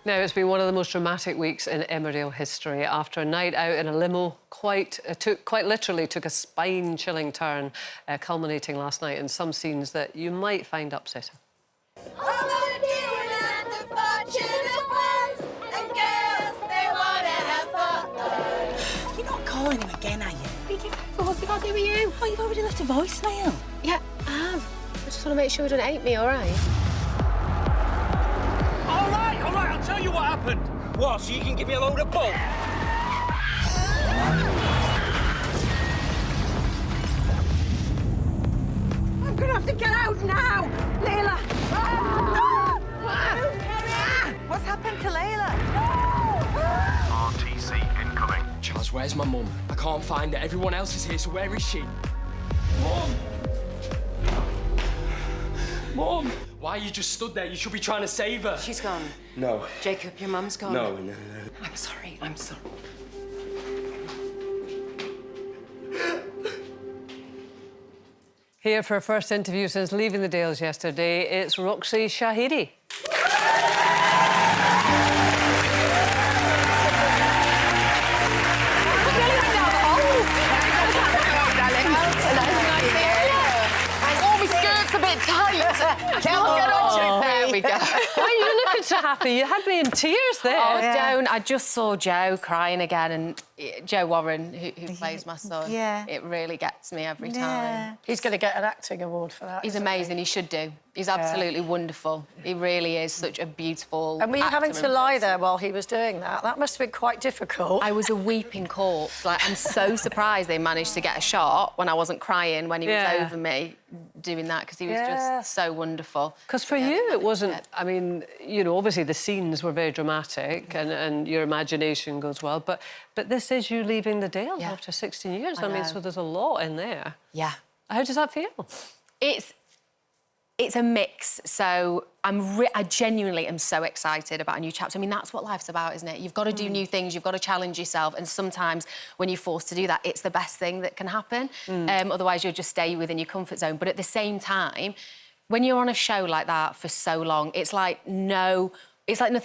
Now, it's been one of the most dramatic weeks in Emmerdale history. After a night out in a limo, quite literally took a spine-chilling turn, culminating last night in some scenes that you might find upsetting. You're not calling him again, are you? What's he got to do with you? Oh, you've already left a voicemail. Yeah, I have. I just want to make sure he don't hate me, all right? All right, I'll tell you what happened. What, so you can give me a load of bull? I'm gonna have to get out now! Leyla! What's happened to Leyla? RTC incoming. Charles, where's my mum? I can't find her. Everyone else is here, so where is she? Mum! Mum! Why you just stood there? You should be trying to save her. She's gone. No. Jacob, your mum's gone. No. I'm sorry. Here for her first interview since leaving the Dales yesterday, it's Roxy Shahidi. There we go. Why are you looking so happy? You had me in tears there. Oh, don't. I just saw Joe crying again, and Joe Warren, who plays my son, it really gets me every time. He's going to get an acting award for that. He's amazing. He should do. He's absolutely wonderful. He really is such a beautiful And were you actor having to lie there while he was doing that? That must have been quite difficult. I was a weeping corpse. Like, I'm so surprised they managed to get a shot when I wasn't crying when he was over me doing that, because he was just so wonderful. Because for you, it wasn't... I mean, you know, obviously the scenes were very dramatic and your imagination goes well, but this is you leaving the Dales after 16 years. I mean, so there's a lot in there. Yeah. How does that feel? It's a mix, so I genuinely am so excited about a new chapter. I mean, that's what life's about, isn't it? You've got to do new things, you've got to challenge yourself, and sometimes when you're forced to do that, it's the best thing that can happen. Otherwise, you'll just stay within your comfort zone. But at the same time, when you're on a show like that for so long, it's like nothing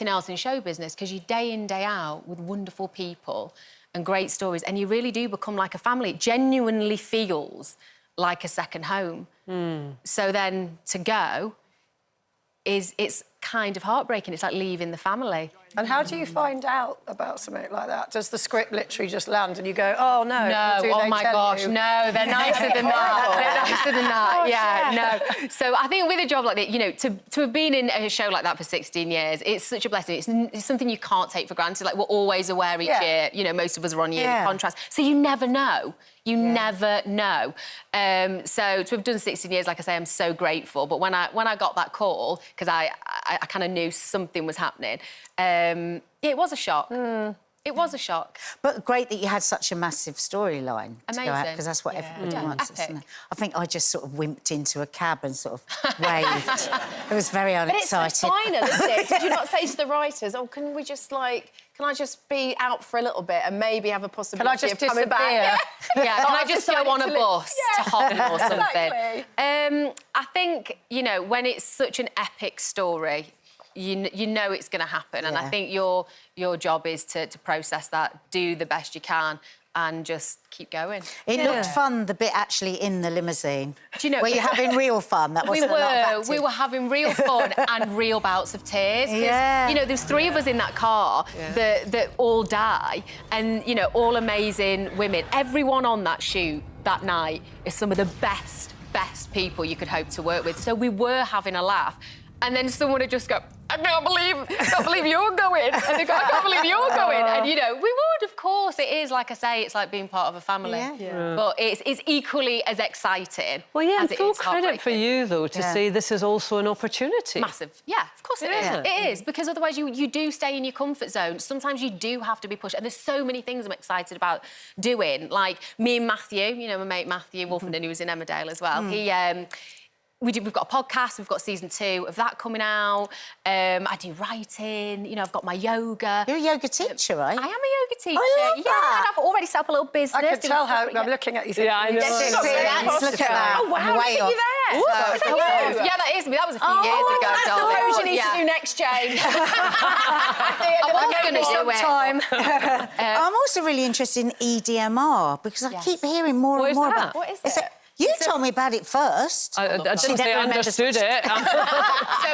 else in show business, because you're day in, day out with wonderful people and great stories, and you really do become like a family. It genuinely feels like a second home. So then to go it's kind of heartbreaking. It's like leaving the family. And how do you find out about something like that? Does the script literally just land and you go, oh, no? No, oh, my gosh, no, they're nicer than that. They're nicer than that, no. So I think with a job like that, you know, to have been in a show like that for 16 years, it's such a blessing. It's something you can't take for granted. Like, we're always aware each year, you know, most of us are on yearly contracts. So you never know. You never know. So to have done 16 years, like I say, I'm so grateful. But when I got that call, because I kind of knew something was happening, it was a shock. It was a shock. But great that you had such a massive storyline to go out, Amazing. because that's what everybody wants, isn't it? I think I just sort of wimped into a cab and sort of waved. It was very unexcited. But it's the final, isn't it? Did you not say to the writers, oh, can I just be out for a little bit and maybe have a possibility of coming back? Yeah, can I just go on a bus to Holland or something? Exactly. I think, you know, when it's such an epic story, you know it's going to happen. And I think your job is to process that, do the best you can, and just keep going. It looked fun, the bit actually in the limousine. Do you know... Were you having real fun? That wasn't a lot of acting. We were having real fun and real bouts of tears. You know, there's 3 of us in that car that all die, and, you know, all amazing women. Everyone on that shoot that night is some of the best people you could hope to work with. So we were having a laugh. And then someone would just go, I can't believe you're going. And they go, I can't believe you're going. And, you know, we would, of course. It is, like I say, it's like being part of a family. But it's equally as exciting. Well, yeah, as and full credit for you, though, to say this is also an opportunity. Massive. Yeah, of course it is. It is, because otherwise you do stay in your comfort zone. Sometimes you do have to be pushed. And there's so many things I'm excited about doing. Like me and Matthew, you know, my mate Matthew Wolfenden, who was in Emmerdale as well. We've got a podcast, we've got season 2 of that coming out. I do writing, you know, I've got my yoga. You're a yoga teacher, right? I am a yoga teacher. I love that. And I've already set up a little business. I can tell how I'm looking at you. Yeah, I know. Look at that. Oh, wow, look at you there. Yeah, that is me. That was a few years ago, That's the pose you need to do next, Jane. going to do it. Time. I'm also really interested in EDMR because I keep hearing more and more about. What is It's it? You told me about it first. I didn't say I understood it. So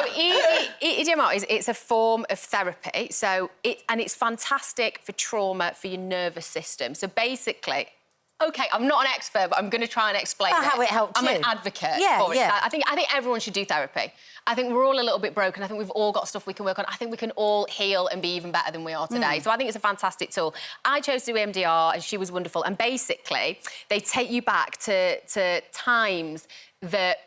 EDMR it's a form of therapy. So it's fantastic for trauma for your nervous system. So basically, OK, I'm not an expert, but I'm going to try and explain how it helped I'm you. an advocate Yeah, for it. I think everyone should do therapy. I think we're all a little bit broken. I think we've all got stuff we can work on. I think we can all heal and be even better than we are today. So I think it's a fantastic tool. I chose to do EMDR and she was wonderful. And basically, they take you back to times that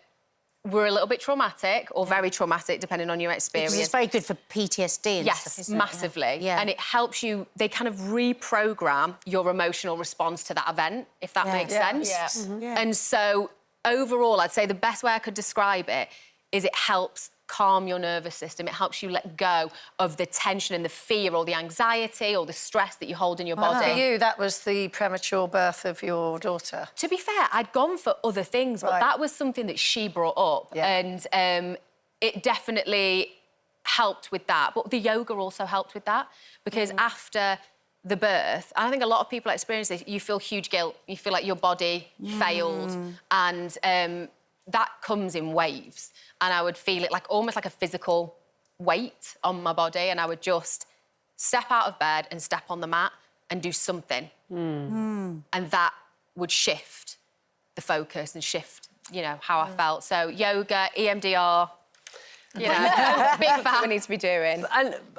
were a little bit traumatic or very traumatic, depending on your experience. Because it's very good for PTSD and stuff, isn't it? Massively. Yeah. And it helps you, they kind of reprogram your emotional response to that event, if that makes sense. Yeah. Yeah. And so, overall, I'd say the best way I could describe it is it helps calm your nervous system. It helps you let go of the tension and the fear or the anxiety or the stress that you hold in your body. For you, that was the premature birth of your daughter. To be fair, I'd gone for other things, but that was something that she brought up. Yeah. And it definitely helped with that. But the yoga also helped with that because after the birth, I think a lot of people experience this, you feel huge guilt. You feel like your body failed. And that comes in waves. And I would feel it like almost like a physical weight on my body. And I would just step out of bed and step on the mat and do something. And that would shift the focus and shift, you know, how I felt. So yoga, EMDR, you know, big fan. We need to be doing.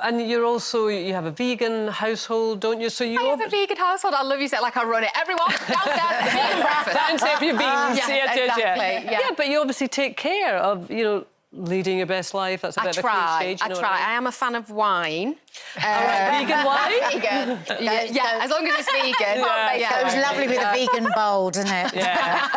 And you're also, you have a vegan household, don't you? So you I have a vegan household. I love you, say it like I run it. Everyone, downstairs, vegan breakfast. Thanks for your beans. Yes, exactly, yeah. But you obviously take care of, you know, leading your best life. That's a bit of a cliche. I try. I am a fan of wine. Vegan wine? Vegan. Yeah, as long as it's vegan. It was lovely with a vegan bowl, didn't it? Yeah.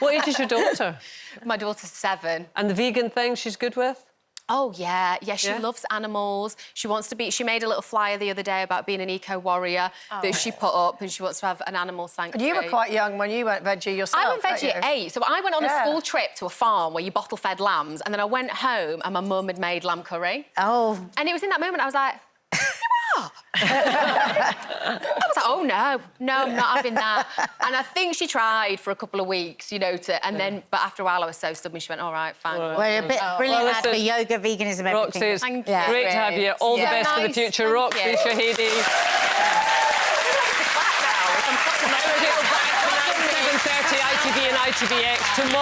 What age is your daughter? My daughter's 7. And the vegan thing she's good with? Oh, yeah. She loves animals. She wants to be... She made a little flyer the other day about being an eco-warrior that she put up, and she wants to have an animal sanctuary. You were quite young when you went veggie yourself. I went veggie at 8, so I went on a school trip to a farm where you bottle-fed lambs, and then I went home and my mum had made lamb curry. Oh. And it was in that moment I was like... I was like, oh, no, I'm not having that. And I think she tried for a couple of weeks, you know, but after a while I was so stubborn, she went, all right, fine. We're a bit brilliant ad for yoga, veganism, everything. Roxy, it's Thank great you. to have you. All the best for the Nice, future. thank Roxy you. Shahidi. 7:30 ITV and ITVX tomorrow.